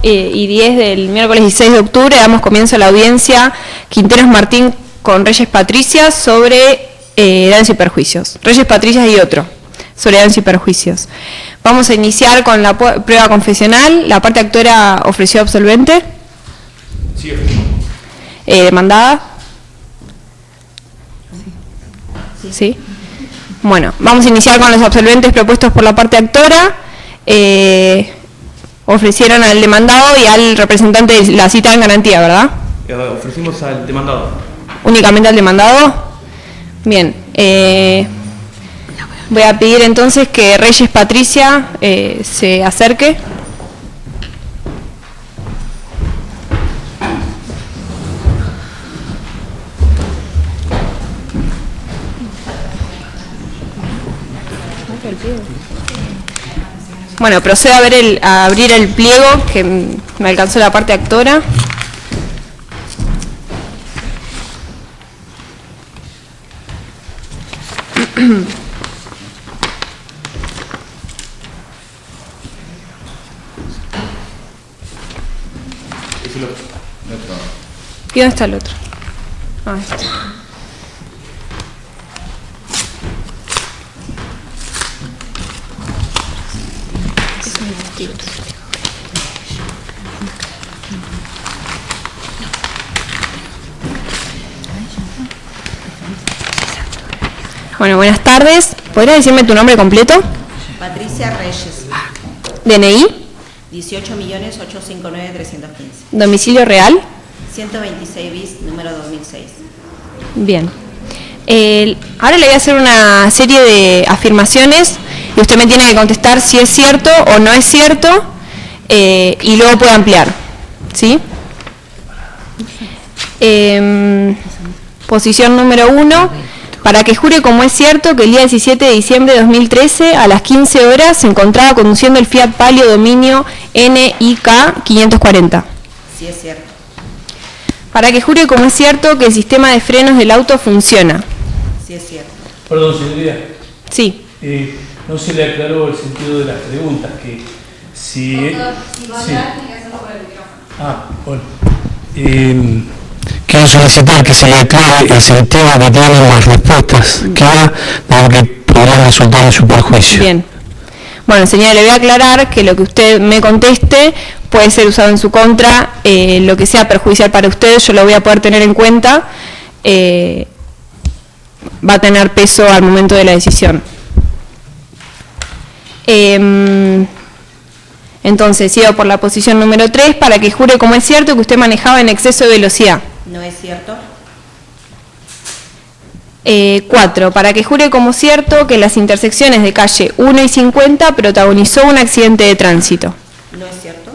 y 10 del miércoles 16 de octubre damos comienzo a la audiencia Quinteros Martín con Reyes Patricias sobre daños y perjuicios. Reyes Patricias y otro, sobre daños y perjuicios. Vamos a iniciar con la prueba confesional. La parte actora ofreció absolvente. Sí. Demandada. Sí. Bueno, vamos a iniciar con los absolventes propuestos por la parte actora. Ofrecieron al demandado y al representante de la cita en garantía, ¿verdad? Ofrecimos al demandado. ¿Únicamente al demandado? Bien. Voy a pedir entonces que Reyes Patricia se acerque. Bueno, procedo a abrir el pliego, que me alcanzó la parte actora. ¿Y dónde está el otro? Ah, este. Bueno, buenas tardes. ¿Podrías decirme tu nombre completo? Patricia Reyes. DNI. 18.859.315. Domicilio real. 126 bis, número 2006. Bien. Ahora le voy a hacer una serie de afirmaciones y usted me tiene que contestar si es cierto o no es cierto y luego puede ampliar. ¿Sí? Posición número 1. Para que jure como es cierto que el día 17 de diciembre de 2013 a las 15 horas se encontraba conduciendo el Fiat Palio Dominio NIK 540. Sí es cierto. Para que jure como es cierto que el sistema de frenos del auto funciona. Sí es cierto. Perdón, señoría. Sí. No se le aclaró el sentido de las preguntas, que si... Sí. Bueno. Quiero solicitar que se le aclare el sentido que tienen las respuestas, que va porque podrán resultar en su perjuicio. Bien. Bueno, señora, le voy a aclarar que lo que usted me conteste puede ser usado en su contra, lo que sea perjudicial para usted, yo lo voy a poder tener en cuenta, va a tener peso al momento de la decisión. Entonces, sigo por la posición número 3, para que jure como es cierto que usted manejaba en exceso de velocidad. No es cierto. 4. Para que jure como cierto que en las intersecciones de calle 1 y 50 protagonizó un accidente de tránsito. No es cierto.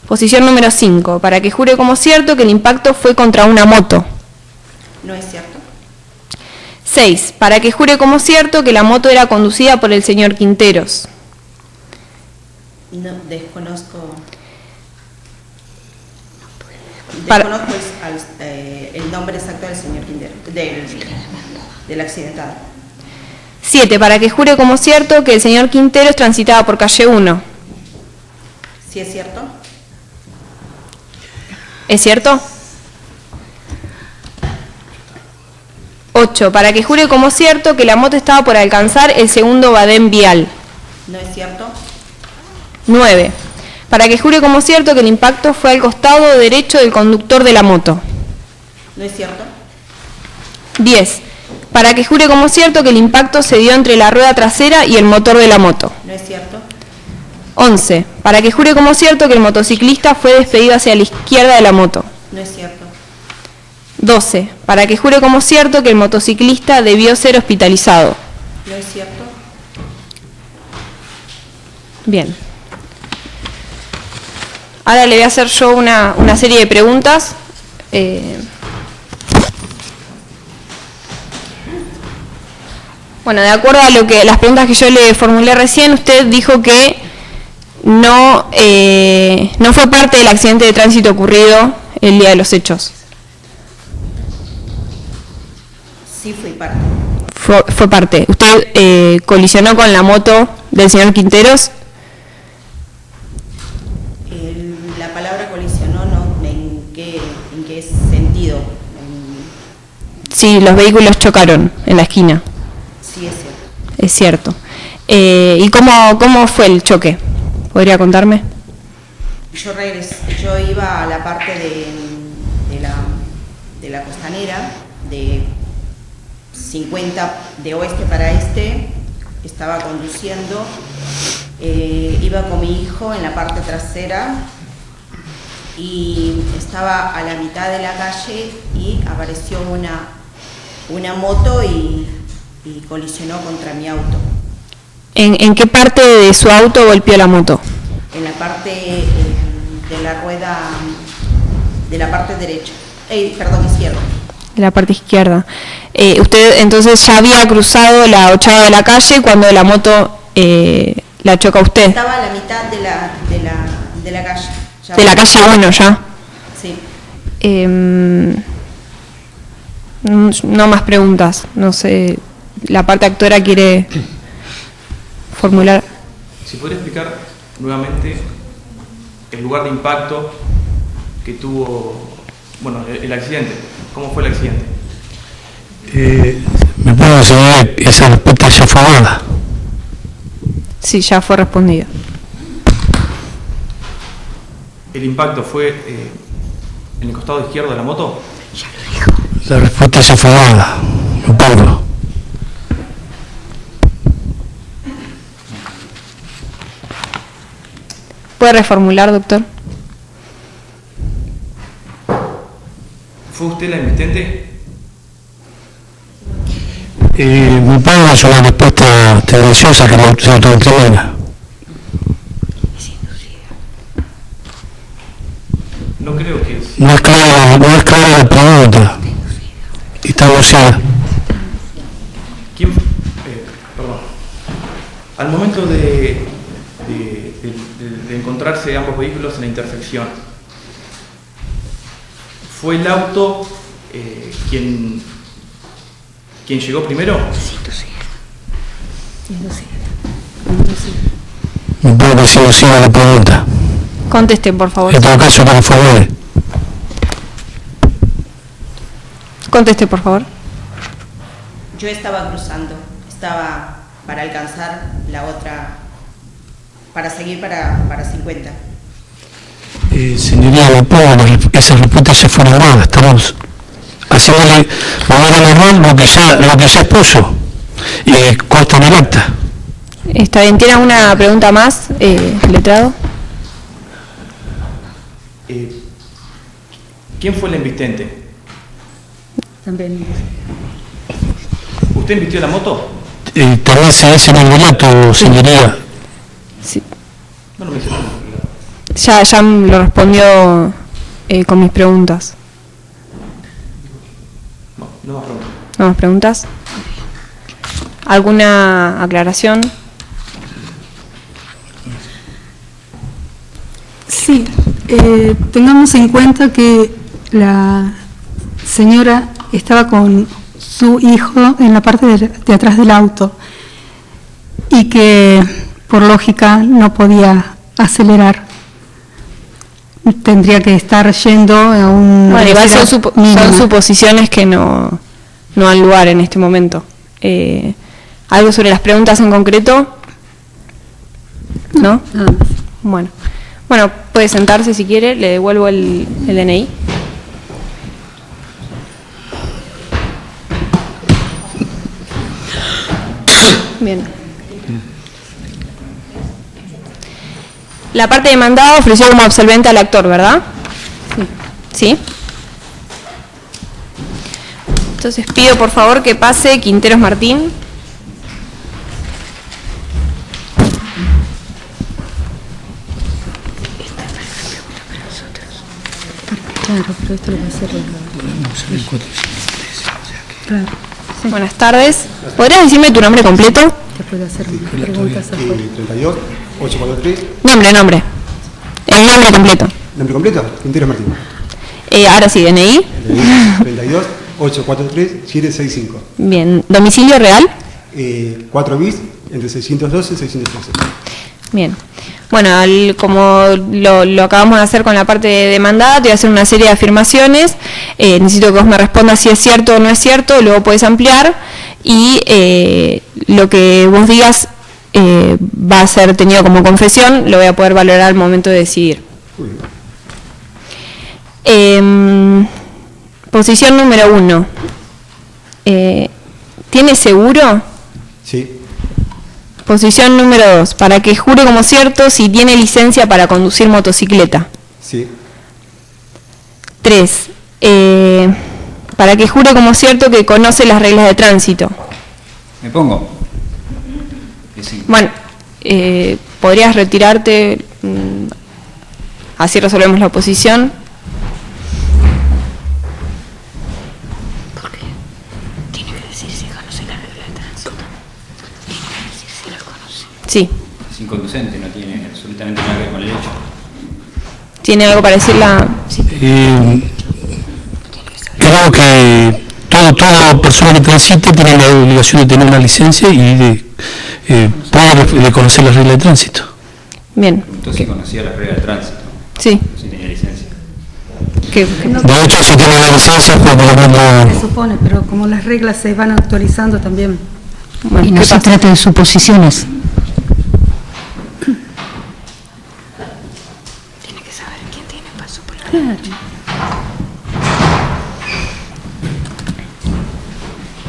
Posición número 5. Para que jure como cierto que el impacto fue contra una moto. No es cierto. 6. Para que jure como cierto que la moto era conducida por el señor Quinteros. No, desconozco. Para... Desconozco el nombre exacto del señor Quintero, del accidentado. 7. Para que jure como cierto que el señor Quinteros transitaba por calle 1. ¿Sí es cierto? ¿Es cierto? 8. Para que jure como cierto que la moto estaba por alcanzar el segundo badén vial. No es cierto. 9. Para que jure como cierto que el impacto fue al costado derecho del conductor de la moto. No es cierto. 10. Para que jure como cierto que el impacto se dio entre la rueda trasera y el motor de la moto. No es cierto. 11. Para que jure como cierto que el motociclista fue despedido hacia la izquierda de la moto. No es cierto. 12. Para que jure como cierto que el motociclista debió ser hospitalizado. No es cierto. Bien. Ahora le voy a hacer yo una serie de preguntas. Bueno, de acuerdo a las preguntas que yo le formulé recién, usted dijo que no fue parte del accidente de tránsito ocurrido el día de los hechos. Sí, fui parte. Fue parte. ¿Usted colisionó con la moto del señor Quinteros? La palabra colisionó, no, ¿en qué sentido? Sí, los vehículos chocaron en la esquina. Sí, es cierto. Es cierto. ¿Y cómo fue el choque? ¿Podría contarme? Yo iba a la parte de la costanera, de 50 de oeste para este, estaba conduciendo, iba con mi hijo en la parte trasera y estaba a la mitad de la calle y apareció una moto y colisionó contra mi auto. ¿En qué parte de su auto golpeó la moto? En la parte de la rueda, de la parte derecha, izquierda. De la parte izquierda. Usted entonces ya había cruzado la ochava de la calle cuando la moto la choca a usted. Estaba a la mitad de la calle. Ya De la calle 1 ya. Sí. No más preguntas. No sé, la parte actora quiere formular. Si podría explicar nuevamente el lugar de impacto que tuvo, bueno, el accidente. ¿Cómo fue el accidente? ¿Me puedo asegurar que esa respuesta ya fue dada? Sí, ya fue respondido. ¿El impacto fue en el costado izquierdo de la moto? La respuesta ya fue dada, me acuerdo. ¿Puede reformular, doctor? ¿Fue usted la invidente? Me parece una respuesta tendenciosa que no se autodetermina. No creo que No es clara la pregunta. Está anunciada. ¿Quién? Perdón. Al momento de encontrarse ambos vehículos en la intersección, ¿fue el auto quien llegó primero? Me puede decir si la pregunta. Conteste, por favor. En todo caso, no fue él. Conteste, por favor. Yo estaba cruzando, estaba para alcanzar la otra, para seguir para 50. Señoría, no puedo, esa respuesta se fue normal, estamos haciéndole manera normal lo que ya expuso y consta en el acta. Está bien, ¿tiene alguna pregunta más, letrado? ¿Quién fue el invitente? También. ¿Usted invirtió la moto? También se hace en el relato, señoría. Sí. No lo mencioné. Ya lo respondió con mis preguntas. No más preguntas. ¿No más preguntas? ¿Alguna aclaración? Sí, tengamos en cuenta que la señora estaba con su hijo en la parte de atrás del auto y que por lógica no podía acelerar. Tendría que estar yendo a un... Bueno, igual son suposiciones que no han lugar en este momento. ¿Algo sobre las preguntas en concreto? ¿No? Nada más. Bueno, puede sentarse si quiere, le devuelvo el DNI. Bien. La parte demandada ofreció como absolvente al actor, ¿verdad? Sí. Entonces pido por favor que pase Quinteros Martín. Claro, pero esto lo va a hacer claro. Sí. Buenas tardes. ¿Podrías decirme tu nombre completo? Te puedo hacer preguntas afuera. 32, 843. Nombre. El nombre completo. ¿Nombre completo? Quinteros Martín. Ahora sí, DNI. 32, 843, 765. Bien. ¿Domicilio real? 4 bis, entre 612 y 613. Bien. Bueno, como lo acabamos de hacer con la parte demandada, te voy a hacer una serie de afirmaciones. Necesito que vos me respondas si es cierto o no es cierto, luego puedes ampliar y lo que vos digas va a ser tenido como confesión, lo voy a poder valorar al momento de decidir. Posición número 1. ¿Tiene seguro? Sí. Posición número 2. Para que jure como cierto si tiene licencia para conducir motocicleta. Sí. 3. Para que jure como cierto que conoce las reglas de tránsito. ¿Me pongo? Que sí. Bueno, podrías retirarte, así resolvemos la oposición. ¿Por qué? Tiene que decir si conoce las reglas de tránsito. Tiene que decir si las conoce. Sí. Es inconducente, no tiene absolutamente nada que ver con el hecho. ¿Tiene algo para decirla? Sí. Creo que toda persona que transite tiene la obligación de tener una licencia y de conocer las reglas de tránsito. Bien. Entonces conocía las reglas de tránsito. Sí. Si tenía licencia. De hecho, si tiene la licencia, pues por lo menos... Se supone, pero como las reglas se van actualizando también. Bueno, y no se trata de suposiciones. Tiene que saber quién tiene paso por la Claro.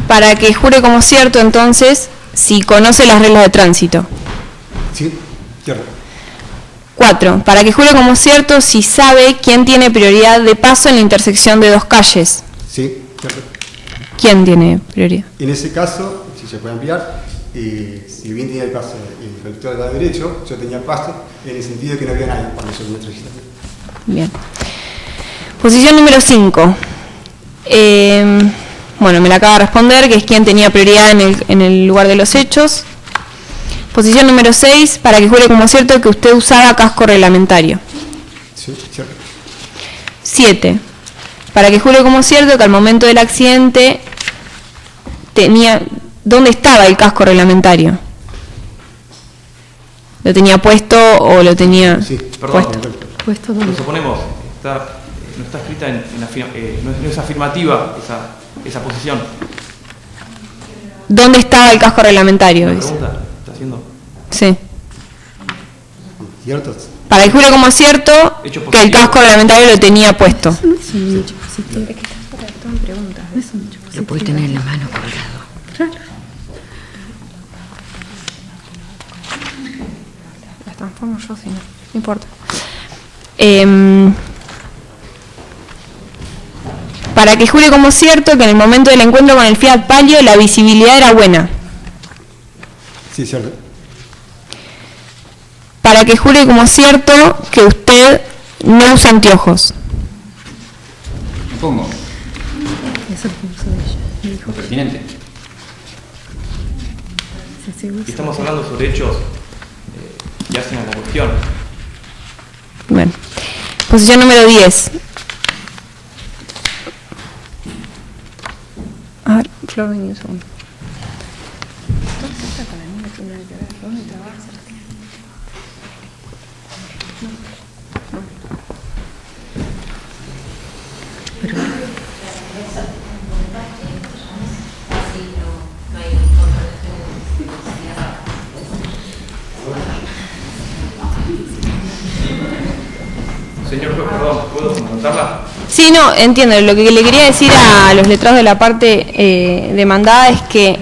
Para que jure como cierto, entonces, si conoce las reglas de tránsito. Sí, cierto. 4. Para que jure como cierto si sabe quién tiene prioridad de paso en la intersección de dos calles. Sí, cierto. ¿Quién tiene prioridad? En ese caso, si se puede ampliar, si bien tenía el paso el conductor del lado derecho, yo tenía paso en el sentido de que no había nadie cuando yo me trajiste. Bien. Posición número 5. Bueno, me la acaba de responder, que es quien tenía prioridad en el lugar de los hechos. Posición número 6, para que jure como cierto que usted usaba casco reglamentario. Sí, cierto. 7. Para que jure como cierto que al momento del accidente tenía... ¿Dónde estaba el casco reglamentario? ¿Lo tenía puesto o lo tenía Sí, Perdón, puesto? ¿Puesto lo dónde? suponemos, no está escrita no es afirmativa esa posición. ¿Dónde estaba el casco reglamentario? ¿La Dice. pregunta está haciendo? Sí. ¿Cierto? Para que jure como cierto Hecho que el positivo. casco reglamentario lo tenía puesto. Eso no es un hecho positivo. No es un hecho Lo positivo. puede tener en la mano colgado. Claro. Las transformo yo, si no importa. Para que jure como cierto que en el momento del encuentro con el Fiat Palio la visibilidad era buena. Sí, cierto. Para que jure como cierto que usted no usa anteojos. ¿Me pongo? Eso es lo que usó ella. Me dijo Pertinente. que se usa. Y estamos hablando sobre hechos que hacen a la cuestión. Bueno. Posición número 10. A ver, Flor, vení un segundo. Señor juez, perdón, ¿puedo anotarla? Sí, no, entiendo. Lo que le quería decir a los letrados de la parte demandada es que,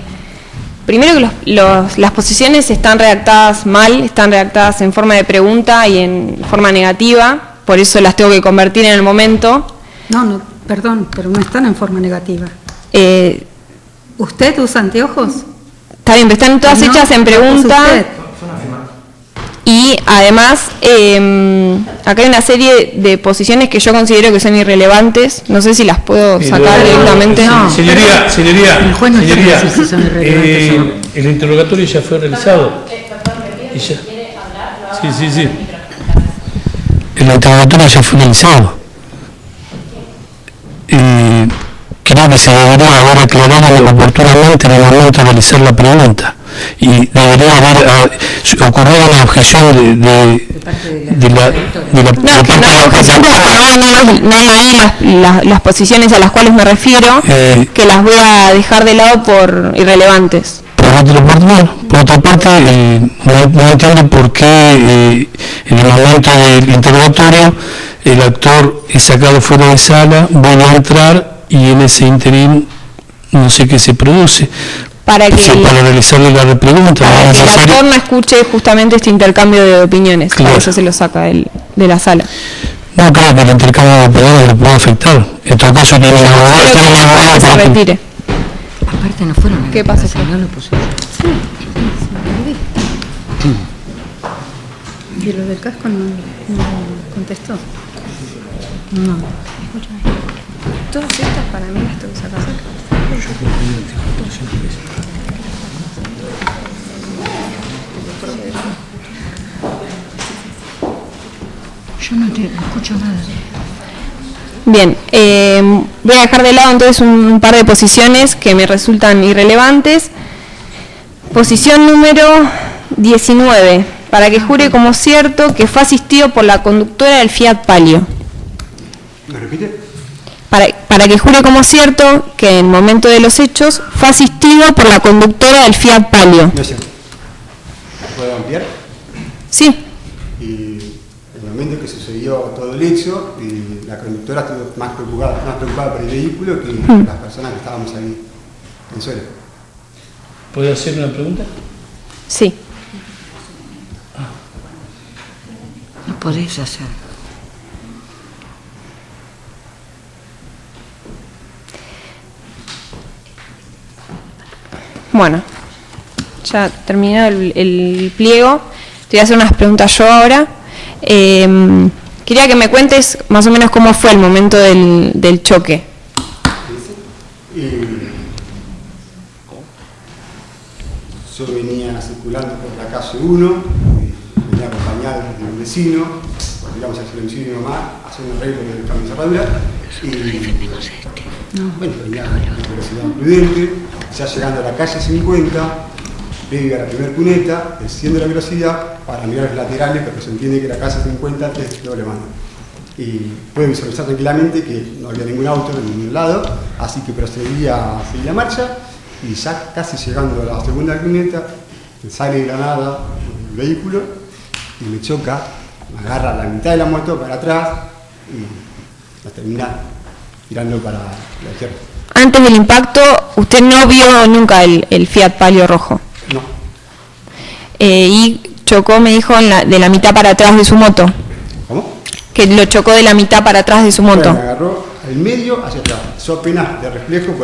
primero que las posiciones están redactadas mal, están redactadas en forma de pregunta y en forma negativa, por eso las tengo que convertir en el momento. No, perdón, pero no están en forma negativa. Eh, ¿Usted usa anteojos? Está bien, pero están todas No, hechas en ¿los usa pregunta. usted? Y además, acá hay una serie de posiciones que yo considero que son irrelevantes. No sé si las puedo sacar directamente. No. Señoría, El juez no está señoría, para decir si son irrelevantes o no. el interrogatorio ya fue realizado. Y ya. Sí. El interrogatorio ya fue realizado. Creo que se debería haber aclarado oportunamente en el momento de realizar la pregunta. y debería haber ocurrido una objeción de la no leí las posiciones a las cuales me refiero, que las voy a dejar de lado por irrelevantes. Por otra parte, no entiendo por qué en el momento del interrogatorio el actor es sacado fuera de sala, vuelve a entrar y en ese interín no sé qué se produce. Para realizarle la repregunta. Para que el actor no escuche justamente este intercambio de opiniones, claro. Por eso se lo saca de la sala. No creo que el intercambio de opiniones lo pueda afectar. En todo caso, tiene una abogada que se retire. Aparte no fueron a ¿qué pasa? No lo pusieron. ¿Y lo del casco no contestó? No. Todas estas para mí las tengo que sacar. Yo no escucho nada. Bien, voy a dejar de lado entonces un par de posiciones que me resultan irrelevantes. Posición número 19, para que jure como cierto que fue asistido por la conductora del Fiat Palio. ¿Me repite? Para que jure como cierto que en el momento de los hechos fue asistido por la conductora del Fiat Palio. No sé. ¿Puedo ampliar? Sí. Y en el momento que sucedió todo el hecho, la conductora estuvo más preocupada por el vehículo que las personas que estábamos ahí en suelo. ¿Puedo hacer una pregunta? Sí. No podés hacer. Bueno, ya terminó el pliego. Te voy a hacer unas preguntas yo ahora. Quería que me cuentes más o menos cómo fue el momento del choque. Yo venía circulando por la calle 1, venía acompañado de un vecino, digamos al silencio de mi mamá, hacer un arreglo del cambio de cerradura, bueno, venía con velocidad prudente, ya llegando a la calle 50, veo a la primera cuneta, desciendo la velocidad para mirar los laterales, porque se entiende que la calle 50 es doble mano. Y pude visualizar tranquilamente que no había ningún auto en ningún lado, así que procedí a seguir la marcha, y ya casi llegando a la segunda cuneta, sale de la nada el vehículo y me choca, me agarra la mitad de la moto para atrás y la termina tirando para la izquierda. Antes del impacto, usted no vio nunca el Fiat Palio rojo. No. Y chocó, me dijo, de la mitad para atrás de su moto. ¿Cómo? Que lo chocó de la mitad para atrás de su moto. Bueno, me agarró al medio hacia atrás. Yo apenas de reflejo,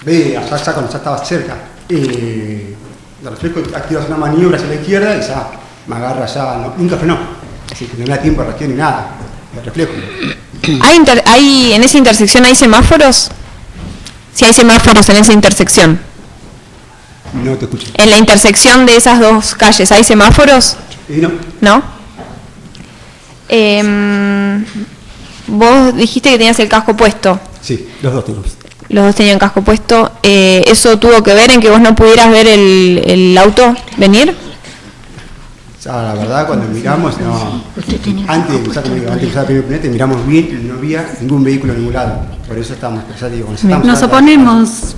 ve allá cuando ya estaba cerca. De reflejo activo una maniobra hacia la izquierda y ya me agarra ya, nunca frenó. Así que no me da tiempo de reacción ni nada. De reflejo. ¿Hay en esa intersección hay semáforos? Si hay semáforos en esa intersección. No te escucho. ¿En la intersección de esas dos calles hay semáforos? No. ¿No? Vos dijiste que tenías el casco puesto. Sí, los dos tenemos. Los dos tenían casco puesto. ¿Eso tuvo que ver en que vos no pudieras ver el auto venir? Ya, la verdad, cuando miramos, no. Antes de empezar la primera cuneta, miramos bien y no había ningún vehículo en ningún lado. Por eso estamos, ya digo, nos oponemos.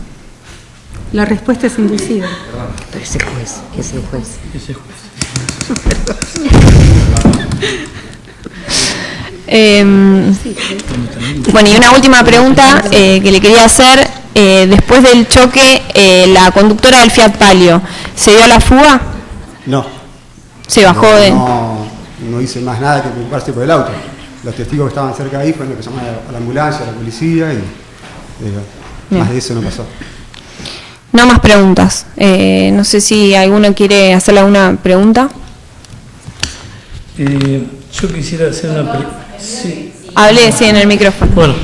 La respuesta es inducida. Pero ese juez. Bueno, y una última pregunta que le quería hacer. Después del choque, la conductora del Fiat Palio, ¿se dio a la fuga? No. ¿Se bajó de...? No hice más nada que preocuparse por el auto. Los testigos que estaban cerca ahí fueron los que llamaron a la ambulancia, a la policía y más de eso no pasó. No más preguntas. No sé si alguno quiere hacerle alguna pregunta. Yo quisiera hacer una pregunta. Sí. Hable, sí, en el micrófono. Bueno,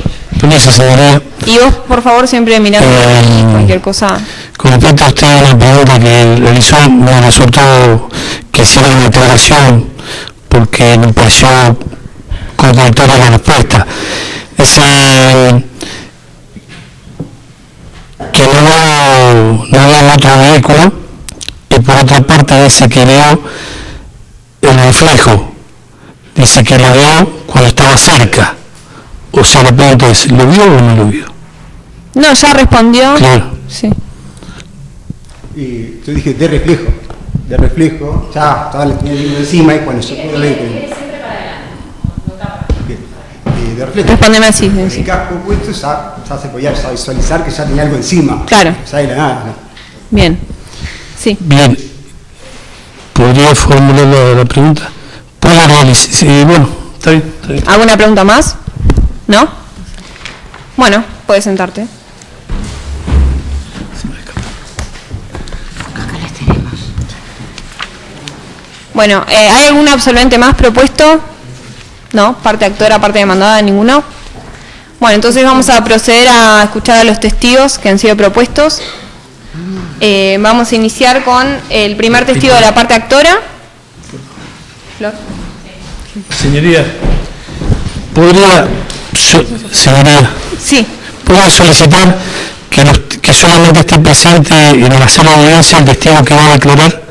permiso, señoría. Y vos, por favor, siempre mirando cualquier cosa. Con respecto a usted, una pregunta que realizó, me resultó que hiciera una aclaración porque me pareció contradictoria la respuesta. Es que no había otro vehículo y por otra parte dice que vio el reflejo, dice que lo vio cuando estaba cerca. O sea, la pregunta es, ¿lo vio o no lo vio? No, ya respondió. Claro. Sí. Y yo dije, de reflejo, ya estaba la tenía encima y cuando yo pude ver de reflejo. Respóndeme así. El casco puesto ya se podía visualizar que ya tenía algo encima. Claro. Ya de la nada, ¿no? Bien. Sí. Bien. ¿Podría formular la pregunta? ¿Puedo realizar? Sí, bueno, está bien. ¿Alguna pregunta más? ¿No? Bueno, puedes sentarte. Bueno, ¿hay algún absolvente más propuesto? ¿No? ¿Parte actora, parte demandada? ¿Ninguno? Bueno, entonces vamos a proceder a escuchar a los testigos que han sido propuestos. Vamos a iniciar con el primer testigo de la parte actora. Flor. Señoría. Señoría. Sí. ¿Podría solicitar que solamente esté presente en la sala de audiencia el testigo que va a declarar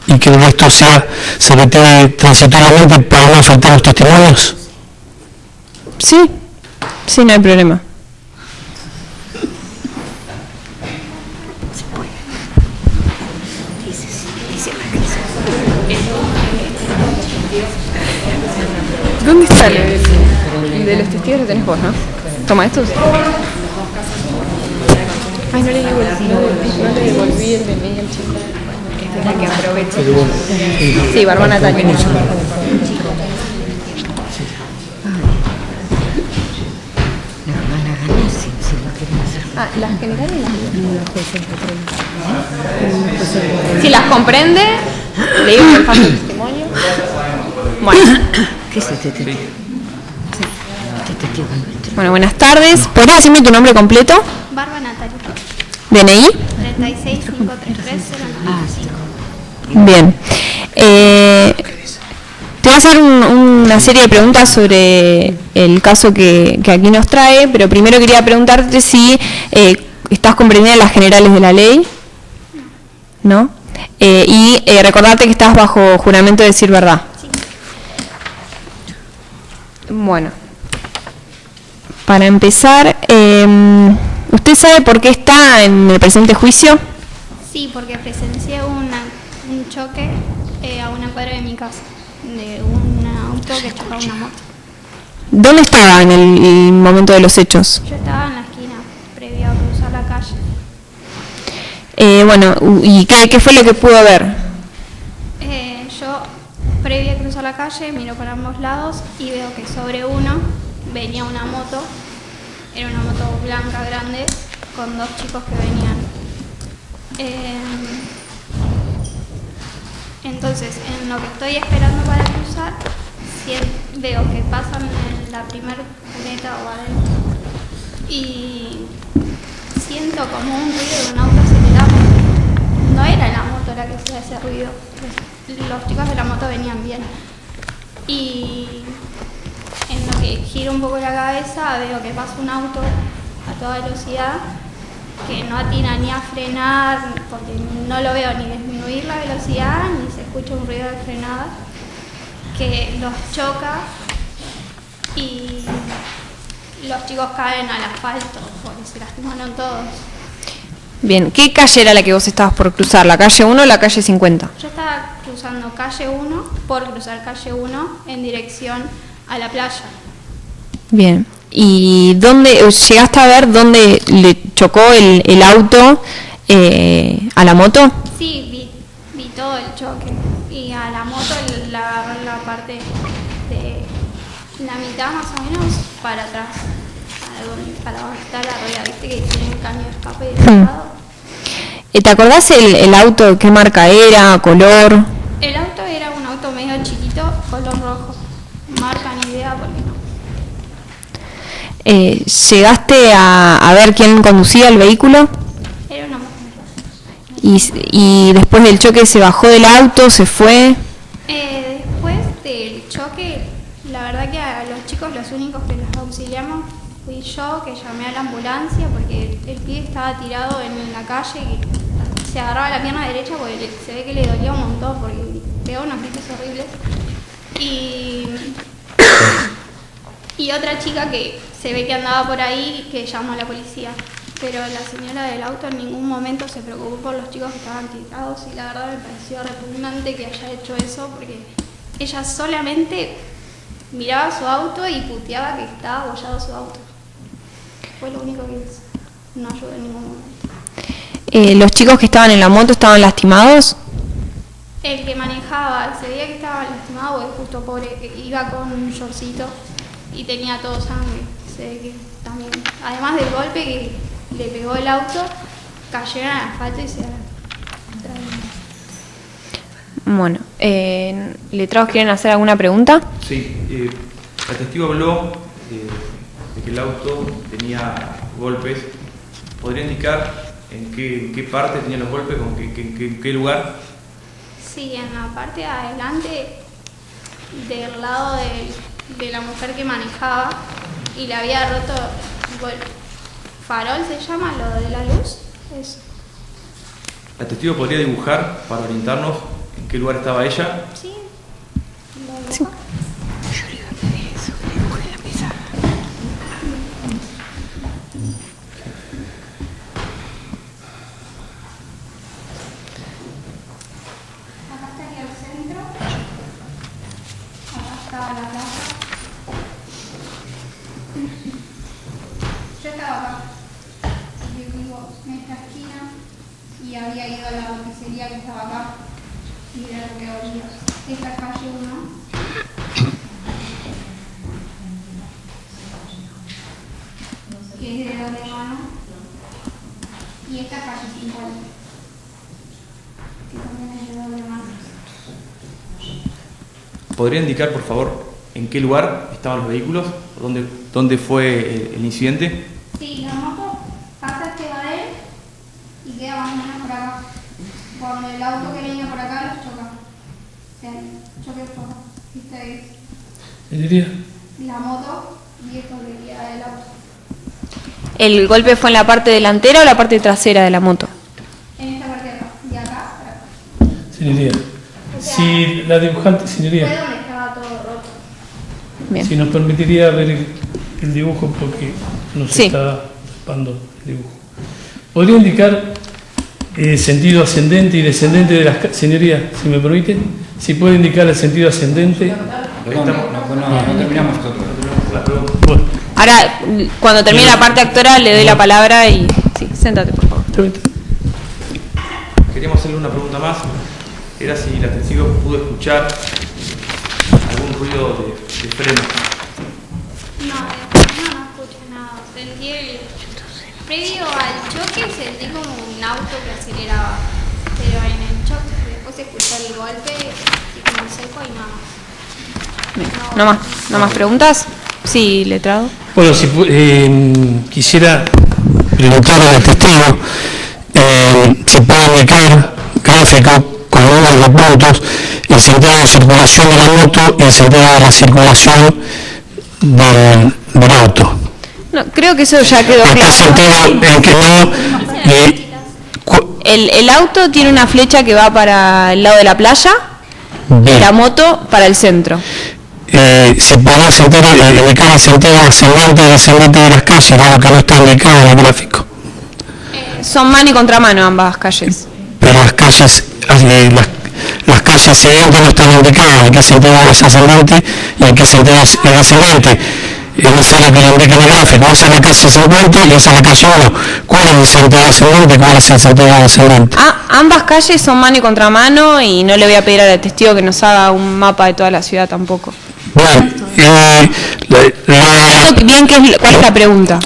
y que el resto se retire transitoriamente para no afectar los testimonios? Sí, sí, no hay problema. ¿Dónde está el de los testigos? Lo tenés vos, ¿no? Toma estos. Ay, no le devolví el de Miguel Chico. Esta es la que aprovecho. Sí, Barbana Tania. Las generales si las comprende, le digo que falta el testimonio. Bueno. ¿Qué es este testigo? Bueno, buenas tardes. ¿Podrías decirme tu nombre completo? Barba Natalia. DNI. 36533095. Bien. Te voy a hacer una serie de preguntas sobre el caso que aquí nos trae, pero primero quería preguntarte si estás comprendida en las generales de la ley, ¿no? Y recordarte que estás bajo juramento de decir verdad. Sí. Bueno, para empezar, ¿usted sabe por qué está en el presente juicio? Sí, porque presencié un choque a una cuadra de mi casa, de un auto que chocaba una moto. ¿Dónde estaba en el momento de los hechos? Yo estaba en la esquina, previo a cruzar la calle. Bueno, ¿y qué fue lo que pudo ver? Yo, previo a cruzar la calle, miro para ambos lados y veo que sobre uno venía una moto. Era una moto blanca grande con dos chicos que venían. Entonces, en lo que estoy esperando para cruzar, veo que pasan en la primer cuneta o adentro y siento como un ruido de un auto acelerado. No era la moto la que hacía ese ruido, los chicos de la moto venían bien. Y en lo que giro un poco la cabeza, veo que pasa un auto a toda velocidad que no atina ni a frenar, porque no lo veo ni disminuir la velocidad, ni se escucha un ruido de frenada, que los choca y los chicos caen al asfalto, porque se lastimaron todos. Bien, ¿qué calle era la que vos estabas por cruzar? ¿La calle 1 o la calle 50? Yo estaba cruzando calle 1, por cruzar calle 1 en dirección a la playa. Bien. ¿Y dónde llegaste a ver dónde le chocó el auto a la moto? Sí, vi todo el choque. Y a la moto la agarró en la parte de la mitad más o menos para atrás. Para donde está la rueda, viste que tiene un caño de escape de lado. ¿Te acordás el auto, qué marca era, color? El auto era un auto medio chiquito, color rojo. Marca ni idea porque no. ¿Llegaste a ver quién conducía el vehículo? Era una mujer. ¿Y después del choque se bajó del auto, se fue? Después del choque, la verdad que a los chicos los únicos que los auxiliamos fui yo, que llamé a la ambulancia porque el pibe estaba tirado en la calle y se agarraba la pierna derecha porque se ve que le dolía un montón porque pegó unos gritos horribles. Y otra chica que se ve que andaba por ahí que llamó a la policía. Pero la señora del auto en ningún momento se preocupó por los chicos que estaban tirados y la verdad me pareció repugnante que haya hecho eso porque ella solamente miraba su auto y puteaba que estaba abollado su auto. Fue lo único que hizo. No ayudó en ningún momento. ¿Los chicos que estaban en la moto estaban lastimados? El que manejaba, se veía que estaba lastimado porque justo pobre, que iba con un shortcito y tenía todo sangre. Se ve que también, además del golpe que le pegó el auto, cayeron al asfalto y se trajeron. Bueno, ¿letrados quieren hacer alguna pregunta? Sí, el testigo habló de que el auto tenía golpes. ¿Podría indicar en qué parte tenía los golpes, en qué lugar? Sí, en la parte de adelante, del lado de la mujer que manejaba y le había roto el farol, se llama, lo de la luz. Eso. ¿El testigo podría dibujar para orientarnos en qué lugar estaba ella? Sí. Sí. Acá estaría el centro. Acá estaba la plaza. Yo estaba acá. Yo vivo en esta esquina y había ido a la pizzería que estaba acá. Y era lo que olía. Esta es calle 1. Que es de doble mano. Y esta es calle 50. Que también es de doble mano. ¿Podría indicar, por favor, en qué lugar estaban los vehículos? ¿Dónde fue el incidente? Sí, la moto pasa este badel y queda más o menos por acá. Cuando el auto que venía por acá los choca. O sea, choque por acá. ¿Viste ahí? ¿Diría? La moto y esto que queda del auto. ¿El golpe fue en la parte delantera o la parte trasera de la moto? En esta parte de acá. De acá para acá. Señoría, O sea, si la dibujante, fue señoría, donde estaba todo roto. Bien. si nos permitiría ver el dibujo porque nos Sí. está tapando el dibujo. ¿Podría indicar sentido ascendente y descendente de las señoría, si me permite? Si puede indicar el sentido ascendente. Perdón, no terminamos nosotros. Bueno, Ahora, cuando termine la parte actoral, le doy la palabra y... Sí, séntate, por favor. Queríamos hacerle una pregunta más. Era si la testigo pudo escuchar algún ruido de freno. No, no escuché nada. Sentí previo al choque sentí como un auto que aceleraba. Pero en el choque después escuché el golpe y como seco y nada más. Bien. ¿No más preguntas? Sí, letrado. Bueno, si quisiera preguntarle al testigo si puede indicar gráfico con números de puntos el sentido de circulación de la moto y el sentido de la circulación del auto. No, creo que eso ya quedó ¿En qué claro. sentido? En que no, El auto tiene una flecha que va para el lado de la playa y bien. la moto para el centro. Se podría indicar el sentido ascendente y descendente de las calles, algo que no está indicado en el gráfico. Son mano y contramano ambas calles. Pero las calles siguientes no están indicadas en qué sentido es ascendente y en qué sentido es descendente. Esa es la que le indica en el gráfico. Esa es la calle 50 y esa es la calle 1. ¿Cuál es el sentido ascendente y cuál es el sentido descendente? Ambas calles son mano y contramano y no le voy a pedir al testigo que nos haga un mapa de toda la ciudad tampoco. Bueno, Bien, ¿cuál es la pregunta?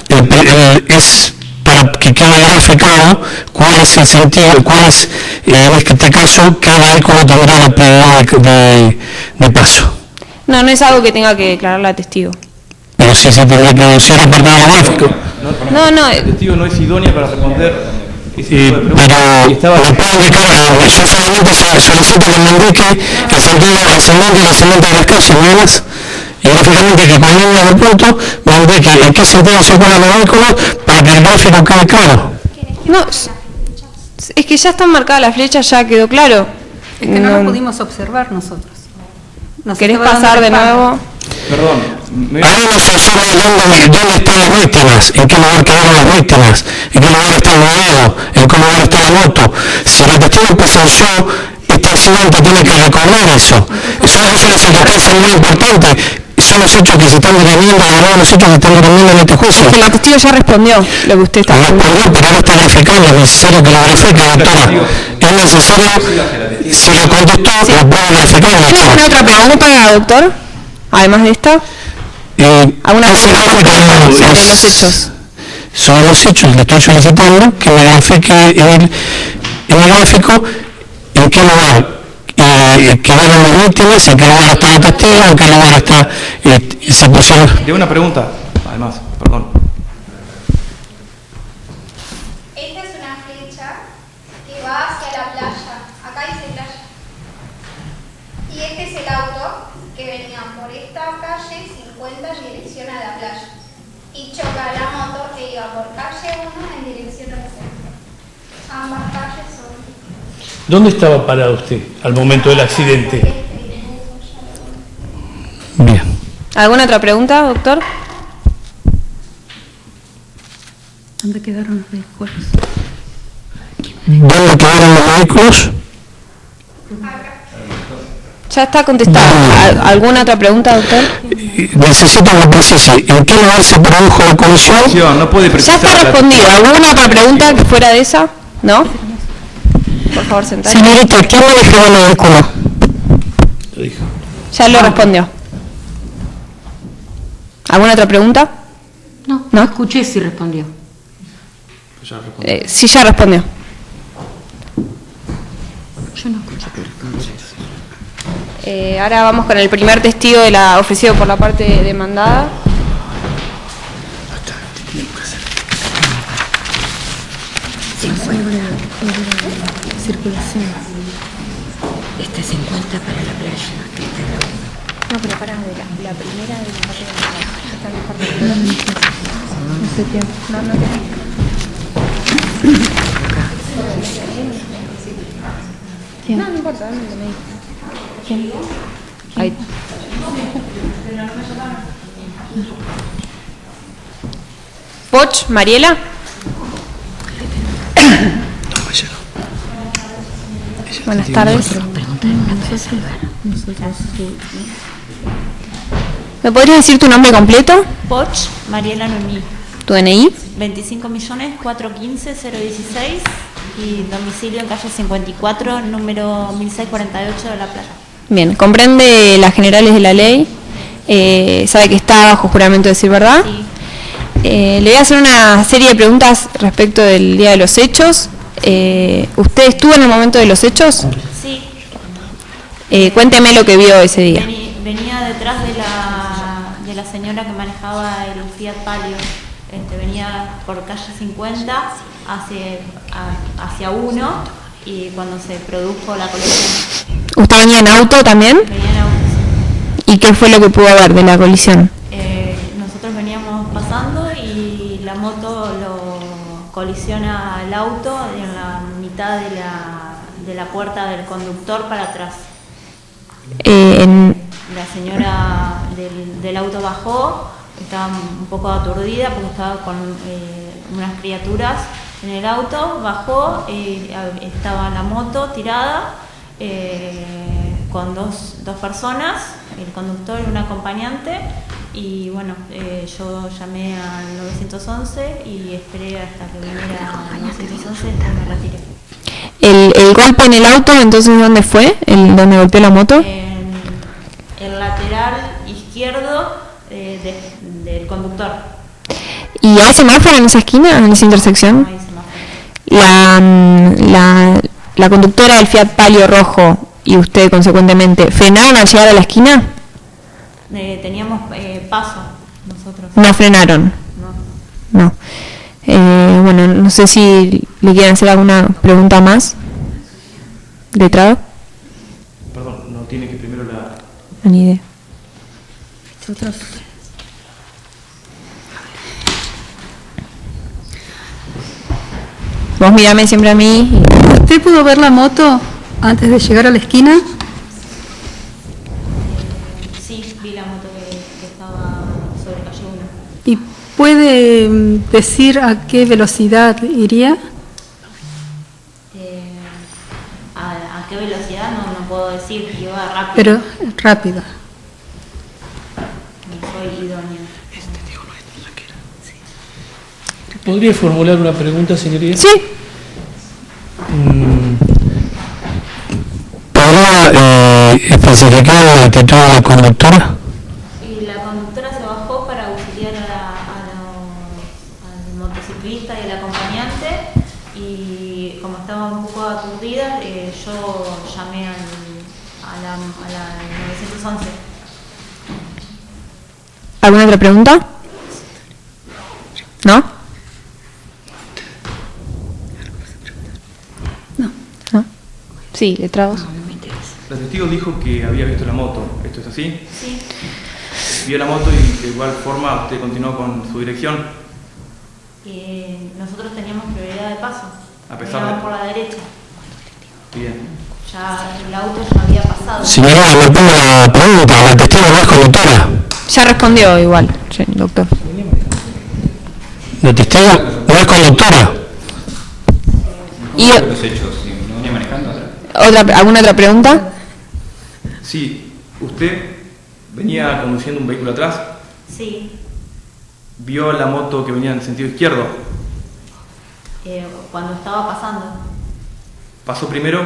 es para que quede graficado cuál es el sentido, cuál es, en este caso, qué vehículo tendrá la prioridad de paso. No es algo que tenga que declarar la testigo. Pero sí se tendrá que deducir a partir del gráfico. No. El testigo no es idónea para responder ese tipo de Pero preguntas. me puedo indicar, yo solamente solicito que me indique el sentido ascendente y descendente de las calles, nada más. Y gráficamente que con línea de punto me indique en qué sentido circulan los vehículos para que el gráfico quede claro. No, Es que ya están marcadas las flechas, ya quedó claro. Es que no lo pudimos observar nosotros. Nos ¿Querés estaba dando pasar la de espalda. nuevo? Perdón. Ahora nos estamos hablando de dónde están las víctimas, en qué lugar quedaron las víctimas, en qué lugar está el video, en qué lugar está la moto. Si la testigo presenció este accidente, tiene que recordar eso. Eso es una circunstancia muy importante. Son los hechos que se están dirimiendo, además los hechos que están dirimiendo en este juicio. Es que la testigo ya respondió lo que usted está haciendo. Respondió, pero ahora está verificando, es necesario que lo verifique, doctora. Es necesario, si lo contestó, lo puede verificar. ¿Tiene alguna otra pregunta, doctor? Además de esta. ¿Alguna pregunta sobre los hechos? Sobre los hechos, le estoy solicitando que me verifique en el gráfico en qué lugar quedaron las víctimas, en qué lugar está el testigo, en qué lugar está, se pusieron. De una pregunta, además, perdón. Esta es una flecha que va hacia la playa. Acá dice playa. Y este es el auto que venía por esta calle 50 en dirección a la playa. Y choca la moto que iba por calle 1 en dirección al centro. Ambas calles son... ¿Dónde estaba parado usted al momento del accidente? Bien. ¿Alguna otra pregunta, doctor? ¿Dónde quedaron los vehículos? ¿Dónde quedaron los vehículos? Ya está contestada. ¿Alguna otra pregunta, doctor? Necesito que precise, ¿en qué lugar se produjo la colisión? No puede Ya precisar. está respondido. ¿Alguna otra pregunta que fuera de esa? ¿No? Por favor, sentate. Señorita, ¿quién manejaba el vehículo? Lo dijo. Ya lo respondió. ¿Alguna otra pregunta? No escuché si respondió. Sí, ya respondió. Yo no escuché que respondió. Ahora vamos con el primer testigo de la ofrecido por la parte demandada. Circulación. Este 50 para la playa. No, pero para la primera de la parte demandada. No sé tiempo. No importa, dame lo me ¿Quién? Ahí. Poch, Mariela. Buenas tardes. ¿Me podrías decir tu nombre completo? Poch, Mariela Noemí. ¿Tu DNI? 25.415.016 y domicilio en calle 54, número 1648 de La Playa. Bien, comprende las generales de la ley, sabe que está bajo juramento de decir verdad. Sí. Le voy a hacer una serie de preguntas respecto del día de los hechos. ¿Usted estuvo en el momento de los hechos? Sí. Cuénteme lo que vio ese día. Venía detrás de la señora que manejaba el Fiat Palio. Venía por calle 50 hacia 1 y cuando se produjo la colisión. ¿Usted venía en auto también? Venía en auto. ¿Y qué fue lo que pudo ver de la colisión? Nosotros veníamos pasando y la moto lo colisiona al auto en la mitad de la puerta del conductor para atrás. La señora del auto bajó, estaba un poco aturdida porque estaba con unas criaturas en el auto, bajó, estaba la moto tirada con dos personas, el conductor y un acompañante, y bueno, yo llamé al 911 y esperé hasta que viniera al 911 y me retiré. ¿El golpe en el auto, entonces dónde fue? ¿Dónde golpeó la moto? En el lateral izquierdo del conductor. ¿Y hay semáforo en esa esquina, en esa intersección? No hay semáforo. La conductora del Fiat Palio rojo y usted consecuentemente, ¿frenaron al llegar a la esquina? Teníamos paso nosotros. No frenaron. No. Bueno, no sé si le quieren hacer alguna pregunta más. ¿Letrado? Perdón, no tiene que primero la... Ni idea. Nosotros. Vos mirame siempre a mí. ¿Usted pudo ver la moto antes de llegar a la esquina? Sí, vi la moto que estaba sobre calle 1. ¿Y puede decir a qué velocidad iría? ¿A qué velocidad? No puedo decir, iba rápido. Pero rápido. No soy idónea. ¿Podría formular una pregunta, señoría? Sí. ¿Podría especificar la actitud de la conductora? Y la conductora se bajó para auxiliar al motociclista y al acompañante, y como estaba un poco aturdida, yo llamé a la 911. ¿Alguna otra pregunta? ¿No? ¿No? Sí, letrados. La testigo dijo que había visto la moto. ¿Esto es así? Sí. Vio la moto y de igual forma usted continuó con su dirección. Nosotros teníamos prioridad de paso. A pesar Veníamos de... por la derecha. Bien. Ya el auto ya había pasado. Señora, le pongo la pregunta, la testigo no es conductora. Ya respondió igual, sí, doctor. La testigo no es conductora. Y los hechos, si no venía manejando. ¿alguna otra pregunta? Sí, usted venía conduciendo un vehículo atrás. Sí. ¿Vio la moto que venía en sentido izquierdo? Cuando estaba pasando. ¿Pasó primero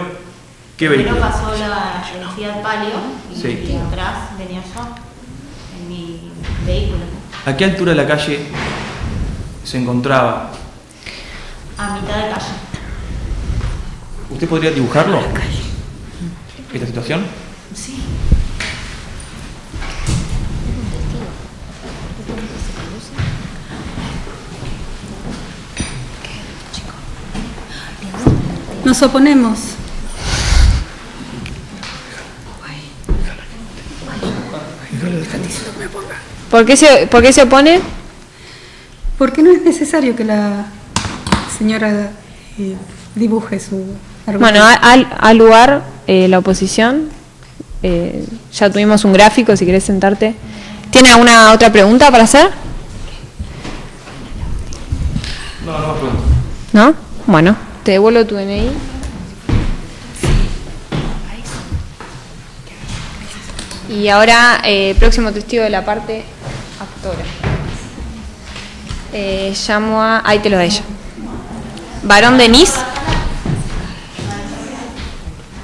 qué Primero vehículo? pasó el Fiat Palio y Sí. atrás venía yo en mi vehículo. ¿A qué altura de la calle se encontraba? A mitad de calle. ¿Usted podría dibujarlo? ¿Esta situación? Sí. Nos oponemos. ¿Por qué se opone? Porque no es necesario que la señora dibuje su argumento. Bueno, al lugar la oposición. Ya tuvimos un gráfico, si querés sentarte. ¿Tiene alguna otra pregunta para hacer? No más preguntas. ¿No? Bueno, te devuelvo tu DNI. Y ahora, próximo testigo de la parte actora. Llamo a... Ahí te lo da ella. ¿Varón Denis?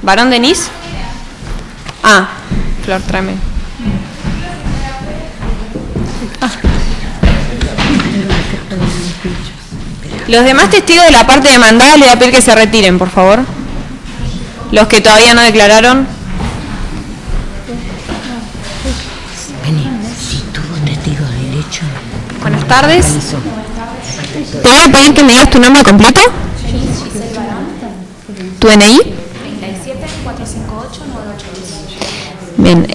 ¿Varón Denis? Ah, Flor, tráeme. Los demás testigos de la parte demandada le voy a pedir que se retiren, por favor. Los que todavía no declararon. Si tuvo testigo de derecho. Buenas tardes. Te voy a pedir que me digas tu nombre completo. ¿Tu DNI? 37 458 9810. Bien,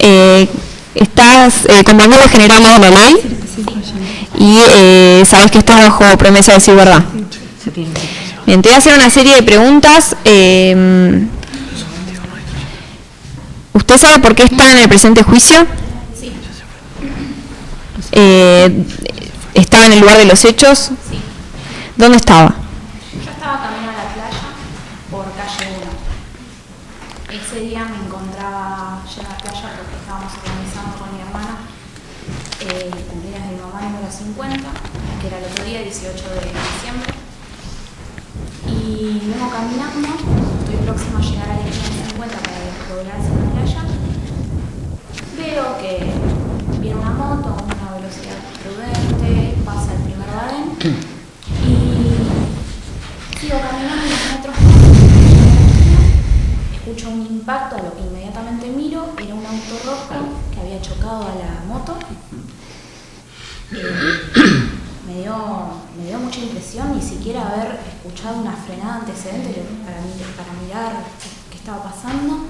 estás compañero general de la ley y sabes que estás bajo promesa de decir verdad. Bien, te voy a hacer una serie de preguntas. ¿Usted sabe por qué está en el presente juicio? Sí. ¿Estaba en el lugar de los hechos? Sí. ¿Dónde estaba? Yo estaba camino a la playa por calle 1. Ese día me encontraba ya en la playa porque estábamos organizando con mi hermana el cumpleaños de mi mamá número 50, que era el otro día, 18 de diciembre. Y vengo caminando, estoy próxima a llegar a la esquina 50 para doblar hacia la playa. Veo que viene una moto a una velocidad prudente, pasa el primer badén y sigo caminando unos metros más. Escucho un impacto, a lo que inmediatamente miro, era un auto rojo que había chocado a la moto. Me dio mucha impresión ni siquiera haber escuchado una frenada antecedente para mirar qué estaba pasando.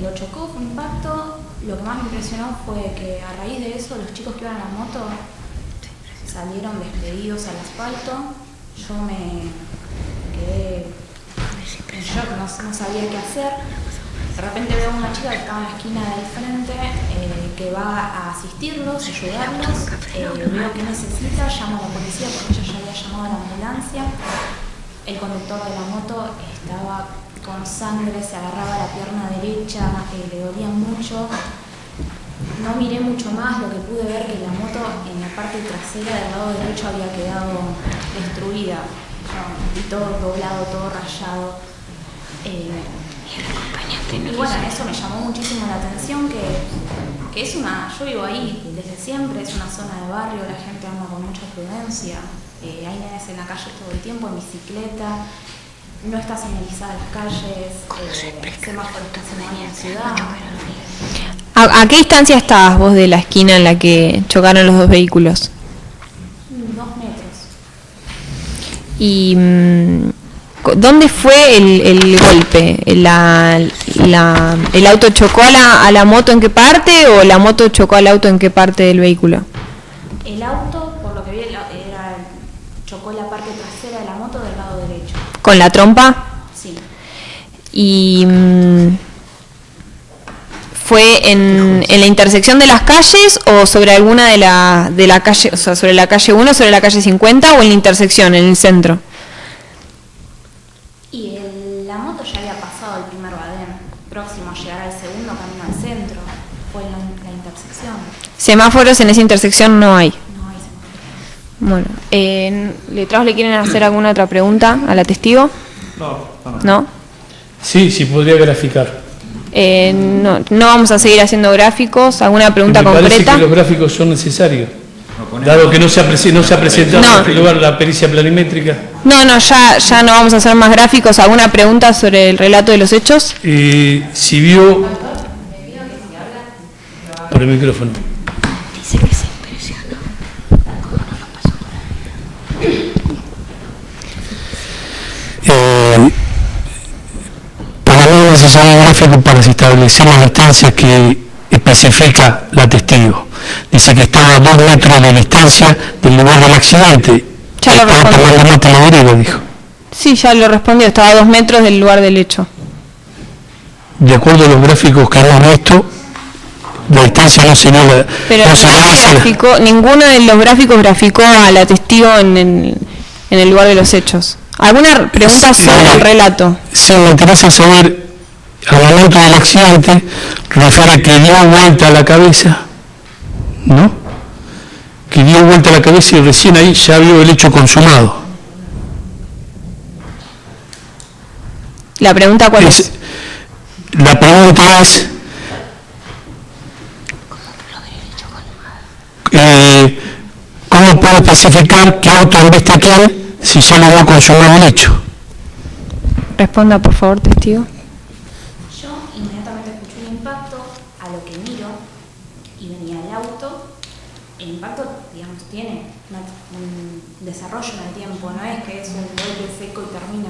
Lo chocó, fue un impacto. Lo que más me impresionó fue que a raíz de eso los chicos que iban a la moto salieron despedidos al asfalto. Yo me quedé en shock, no sabía qué hacer. De repente veo a una chica que estaba en la esquina del frente, que va a asistirlos, ayudarlos, veo que necesita, llamo a la policía porque ella ya había llamado a la ambulancia. El conductor de la moto estaba con sangre, se agarraba la pierna derecha, le dolía mucho. No miré mucho más, lo que pude ver que la moto en la parte trasera del lado derecho había quedado destruida. Vi todo doblado, todo rayado. Y bueno, eso me llamó muchísimo la atención, que es yo vivo ahí desde siempre, es una zona de barrio, la gente anda con mucha prudencia, hay nenes en la calle todo el tiempo, en bicicleta, no está señalizada las calles, semáforos estacionados en la ciudad. ¿A qué distancia estabas vos de la esquina en la que chocaron los dos vehículos? 2 metros. ¿Y dónde fue el golpe? ¿El auto chocó a la moto en qué parte o la moto chocó al auto en qué parte del vehículo? El auto, por lo que vi, chocó la parte trasera de la moto del lado derecho. ¿Con la trompa? Sí. ¿Y fue en la intersección de las calles o sobre alguna de la calle, o sea, sobre la calle 1, sobre la calle 50 o en la intersección, en el centro? Y la moto ya había pasado el primer badén, próximo a llegar al segundo camino al centro, fue en la intersección. Semáforos en esa intersección no hay. No hay semáforos. Bueno, ¿letrados le quieren hacer alguna otra pregunta a la testigo? ¿No? Sí, podría graficar. No vamos a seguir haciendo gráficos. ¿Alguna pregunta me parece concreta? que los gráficos son necesarios, dado que no se ha presentado en este lugar la pericia planimétrica. No, ya no vamos a hacer más gráficos. ¿Alguna pregunta sobre el relato de los hechos? Si vio... Por el micrófono. Dice que se impresionó. ¿Cómo no lo pasó por ahí? Para mí es necesario un gráfico para establecer las distancias que especifica la testigo. Dice que estaba a 2 metros de distancia del lugar del accidente. Ya lo respondió. Dijo. Sí, ya lo respondió. Estaba a 2 metros del lugar del hecho. De acuerdo a los gráficos que hemos visto, la distancia no sería la... Pero ninguno de los gráficos graficó a la testigo en el lugar de los hechos. ¿Alguna pregunta sobre el relato? Sí, me interesa saber, al momento del accidente, refiere que dio vuelta a la cabeza, ¿no? Que dio vuelta a la cabeza y recién ahí ya vio el hecho consumado. ¿La pregunta cuál es? La pregunta es... ¿cómo puedo especificar qué auto embiste a quién si ya lo veo consumado el hecho? Responda, por favor, testigo. Yo inmediatamente escuché un impacto, a lo que miro y venía el auto. El impacto, digamos, tiene un desarrollo en el tiempo, no es que es un golpe seco y termina,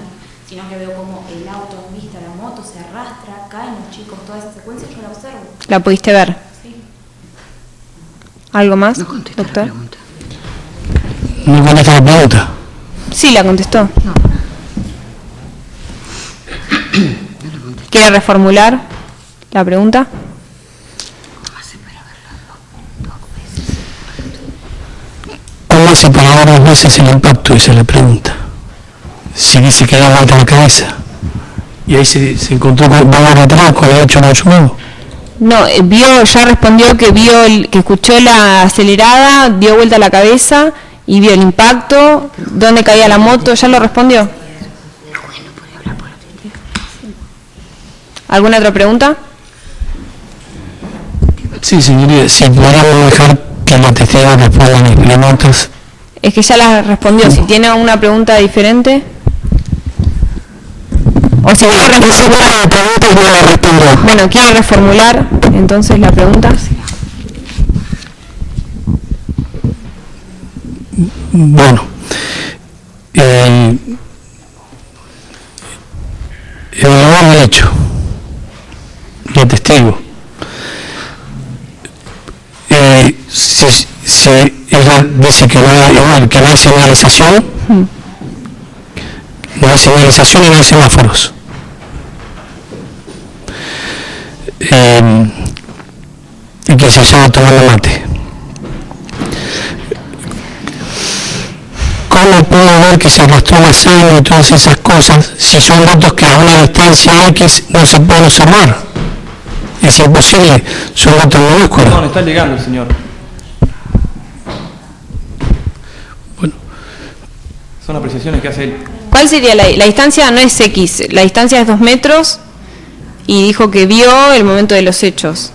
sino que veo como el auto en vista, la moto se arrastra, caen los chicos, toda esa secuencia yo la observo. ¿La pudiste ver? Sí. ¿Algo más, No contestó doctor? la pregunta. ¿No contesta la pregunta? Sí, la contestó. No. No la contesté. ¿Quiere reformular la pregunta? ¿Cómo hace para verlo 2 veces? ¿Cómo hace para ver 2 veces el impacto? Esa es la pregunta. Si dice que da vuelta a la cabeza. Y ahí se encontró con valor atrás con el hecho consumado. No, ya respondió que que escuchó la acelerada, dio vuelta a la cabeza y vio el impacto, dónde caía la moto, ya lo respondió. ¿Alguna otra pregunta? Sí, señoría, si podríamos dejar que la testigo responda mis preguntas. Es que ya las respondió. Si tiene alguna pregunta diferente. O si quiere reformular. Bueno, quiero reformular entonces la pregunta. Bueno, el lugar del hecho, la testigo, si ella dice que no hay señalización, no hay señalización y no hay semáforos. Y que se llama tomando mate. ¿Cómo puedo ver que se arrastró la sangre y todas esas cosas si son datos que a una distancia X no se pueden observar? Es imposible, son datos minúsculos. No, está llegando el señor. Bueno. Son apreciaciones que hace él. ¿Cuál sería la distancia? No es X, la distancia es 2 metros y dijo que vio el momento de los hechos.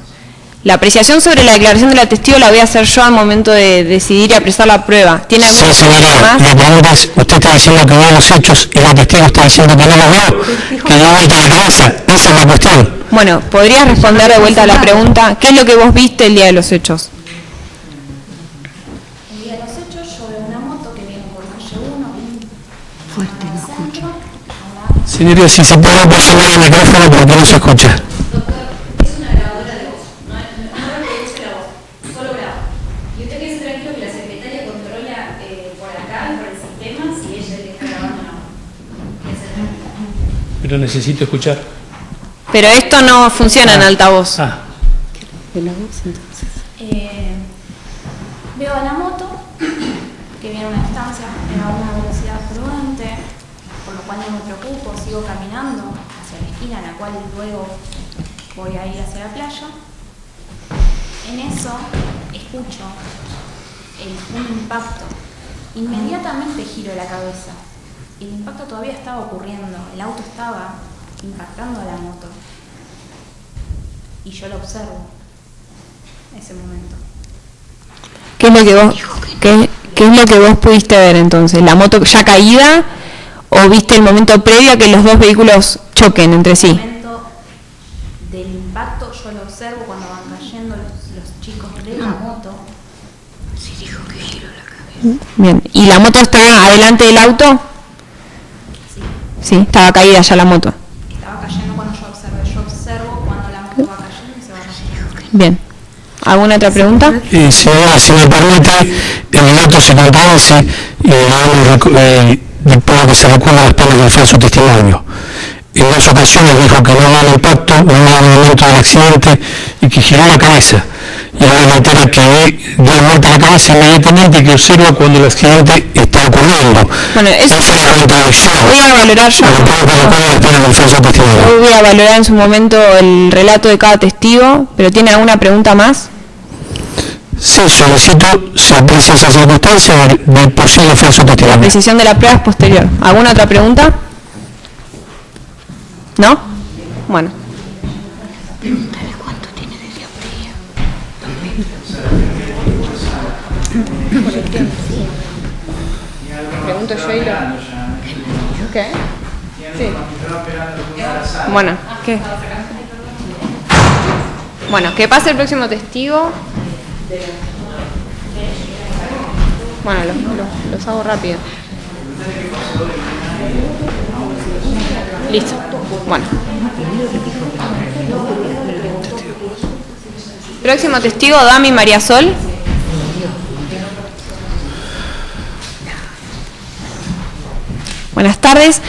La apreciación sobre la declaración de la testigo la voy a hacer yo al momento de decidir y apresar la prueba. ¿Tiene alguna señoría, más? la pregunta es, usted está diciendo que vio los hechos y la testigo está diciendo que no los vio, que dio vuelta la cabeza. Esa es la cuestión. Bueno, ¿podrías responder de vuelta a la pregunta? ¿Qué es lo que vos viste el día de los hechos? El día de los hechos yo veo una moto que viene por calle 1. Fuerte, no escucho. Señoría, si se puede aproximar el micrófono porque no se escucha. Es una grabadora de voz, no reproduce la voz, solo graba. Y usted quede tranquilo que la secretaria controla por acá, por el sistema, si ella es el que está grabando o no. Pero necesito escuchar. Pero esto no funciona en altavoz. De la voz, entonces. Veo a la moto que viene a una distancia a una velocidad prudente, por lo cual no me preocupo, sigo caminando hacia la esquina en la cual luego voy a ir hacia la playa. En eso escucho un impacto. Inmediatamente giro la cabeza. El impacto todavía estaba ocurriendo, el auto estaba impactando a la moto. Y yo lo observo en ese momento. ¿Qué es lo que vos, qué es lo que vos pudiste ver entonces? ¿La moto ya caída o viste el momento previo a que los dos vehículos choquen entre sí? El momento del impacto yo lo observo cuando van cayendo los chicos de la moto. Sí, dijo que giró la cabeza. Bien, ¿y la moto estaba adelante del auto? Sí. Sí, estaba caída ya la moto. Estaba cayendo cuando yo observo. Yo observo cuando la moto va cayendo y se va cayendo. Bien. ¿Alguna otra pregunta? Señora, si me permite, el dato se contradice por lo que se recuerda a las penas del falso testimonio. En 2 ocasiones dijo que no hubo un impacto, no hubo un momento del accidente y que giró la cabeza. Y ahora me entera que dio vuelta la cabeza inmediatamente y que observa cuando el accidente está ocurriendo. Bueno, eso es una contradicción. voy a valorar yo. Voy a valorar en su momento el relato de cada testigo, pero ¿tiene alguna pregunta más? Sí, solicito se aprecia esa circunstancia del posible falso La testimonio. precisión de la prueba es posterior. ¿Alguna otra pregunta? ¿No? Bueno. Pregúntale cuánto tiene de dioptría. Pregunto yo y lo... ¿Qué? Sí. Bueno, ¿qué? Bueno, que pase el próximo testigo. Bueno, los hago rápido. Listo. Bueno. Próximo testigo, Dami María Sol. Buenas tardes.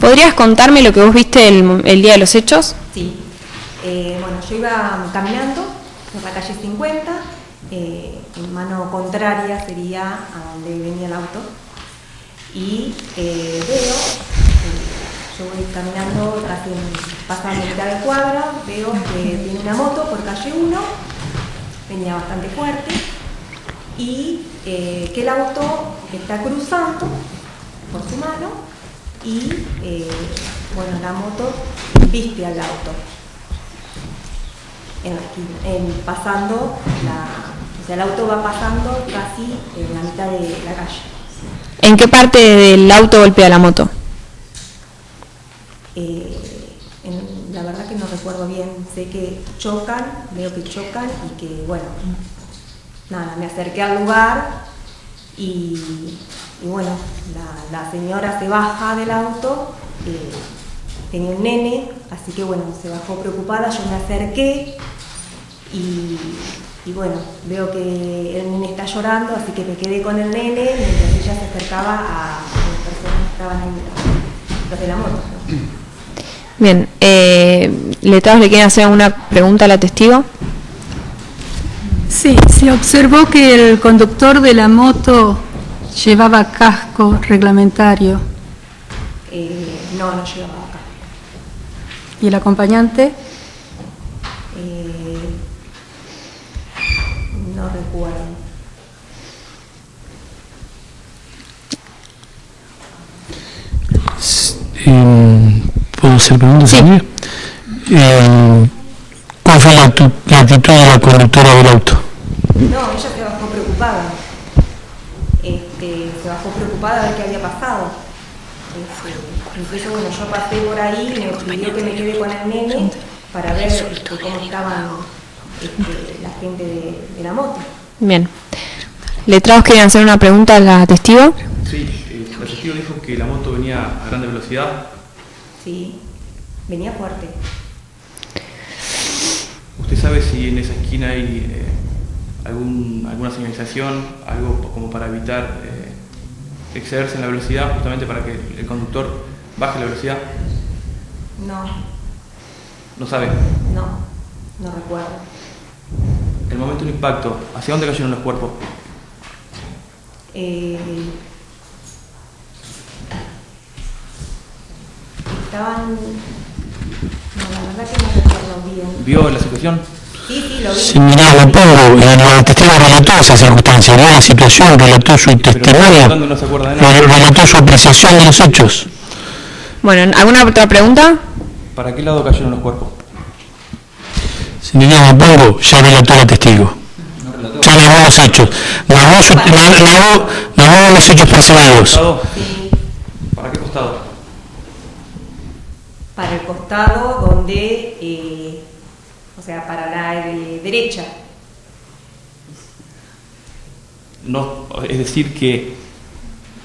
¿Podrías contarme lo que vos viste el día de los hechos? Sí. Bueno, yo iba caminando por la calle 50, en mano contraria sería a donde venía el auto, y veo, yo voy caminando casi pasando mitad de cuadra, veo que viene una moto por calle 1, venía bastante fuerte, y que el auto está cruzando por su mano y bueno, la moto viste al auto en la esquina, pasando o sea, el auto va pasando casi en la mitad de la calle. ¿En qué parte del auto golpea la moto? La verdad que no recuerdo bien, sé que chocan, veo que chocan y que bueno, nada, me acerqué al lugar y bueno, la señora se baja del auto, tenía un nene, así que bueno, se bajó preocupada, yo me acerqué y bueno, veo que el nene está llorando, así que me quedé con el nene mientras ella se acercaba a las personas que estaban ahí. los de la moto. Bien, letrados, ¿le quieren hacer alguna pregunta a la testigo? Sí, se observó que el conductor de la moto llevaba casco reglamentario. No llevaba casco. ¿Y el acompañante? No recuerdo. ¿Puedo hacer preguntas? Sí. ¿Cuál fue la actitud de la conductora del auto? No, ella se bajó preocupada. Se bajó preocupada a ver qué había pasado. Incluso, bueno, yo pasé por ahí y me pidió que me quede con el nene para ver cómo estaban la gente de la moto. Bien. ¿Letrados quieren hacer una pregunta a la testigo? Sí, la testigo dijo que la moto venía a grande velocidad. Sí, venía fuerte. ¿Usted sabe si en esa esquina hay alguna señalización, algo como para evitar excederse en la velocidad, justamente para que el conductor baje la velocidad? No. ¿No sabe? No recuerdo. El momento del impacto, ¿hacia dónde cayeron los cuerpos? Estaban... No, la verdad que no recuerdo bien. ¿Vio la situación? Sí, lo vi. Sí, mirá, le pongo, el testigo relató esa circunstancia, vio la situación, relató su testimonio, No se acuerda de nada. relató su apreciación de los hechos. Bueno, ¿alguna otra pregunta? ¿Para qué lado cayeron los cuerpos? Señoría, le pongo, ya relató la testigo. Ya narró los hechos. Narró los hechos percibidos. ¿Para qué costado? Para el costado donde... o sea, para la derecha. No, es decir, que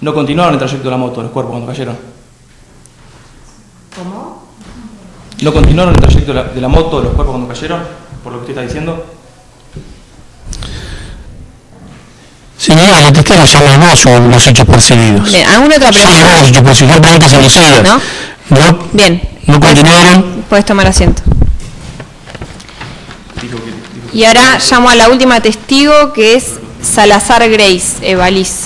no continuaron el trayecto de la moto, los cuerpos, cuando cayeron. ¿Cómo? ¿No continuaron el trayecto de la moto, los cuerpos, cuando cayeron? Por lo que usted está diciendo. Señora, la testigo ya narró los hechos percibidos. Bien, ¿alguna otra pregunta? Ya narró los hechos percibidos, preguntas alucidas. ¿No? Bien. ¿No continuaron? Puedes tomar asiento. Y ahora llamo a la última testigo, que es Salazar Grace, Evaliz.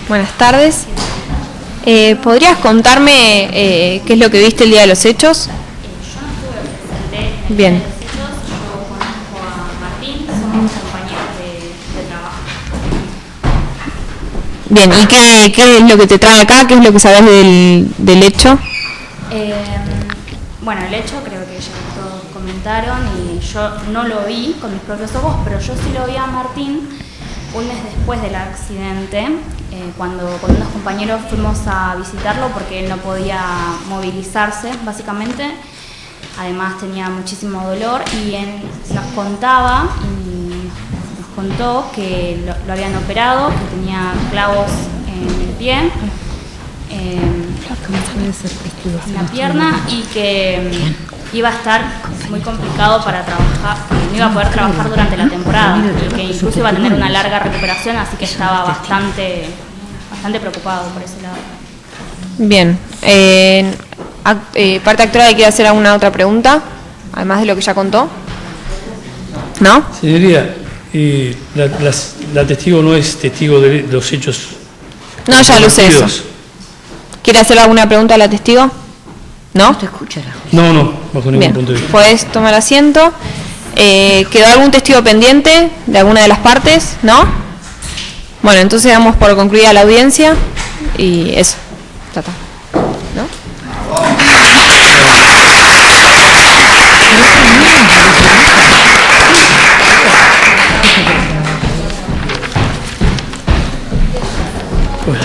Buenas tardes. ¿Podrías contarme qué es lo que viste el día de los hechos? Yo no estuve presente en Bien. el día de los hechos. Yo conozco a Martín, somos compañeros de trabajo. Bien, ¿y qué es lo que te trae acá? ¿Qué es lo que sabes del hecho? Bueno, el hecho creo que ya todos comentaron y yo no lo vi con mis propios ojos, pero yo sí lo vi a Martín un mes después del accidente, cuando con unos compañeros fuimos a visitarlo porque él no podía movilizarse, básicamente. Además tenía muchísimo dolor y él nos contaba y nos contó que lo habían operado, que tenía clavos en el pie, en la pierna, y que iba a estar muy complicado para trabajar, no iba a poder trabajar durante la temporada, y que incluso iba a tener una larga recuperación, así que estaba bastante preocupado por ese lado. Bien. Parte actora, ¿quiere hacer alguna otra pregunta? Además de lo que ya contó. ¿No? Señoría, la testigo no es testigo de los hechos. No, ya lo sé eso. ¿Quiere hacer alguna pregunta a la testigo? ¿No? No te escuchará. No, bajo ningún Bien, punto de vista. puedes tomar asiento. ¿Quedó algún testigo pendiente de alguna de las partes? ¿No? Bueno, entonces damos por concluida la audiencia y eso. Ya está. ¿No? Bueno.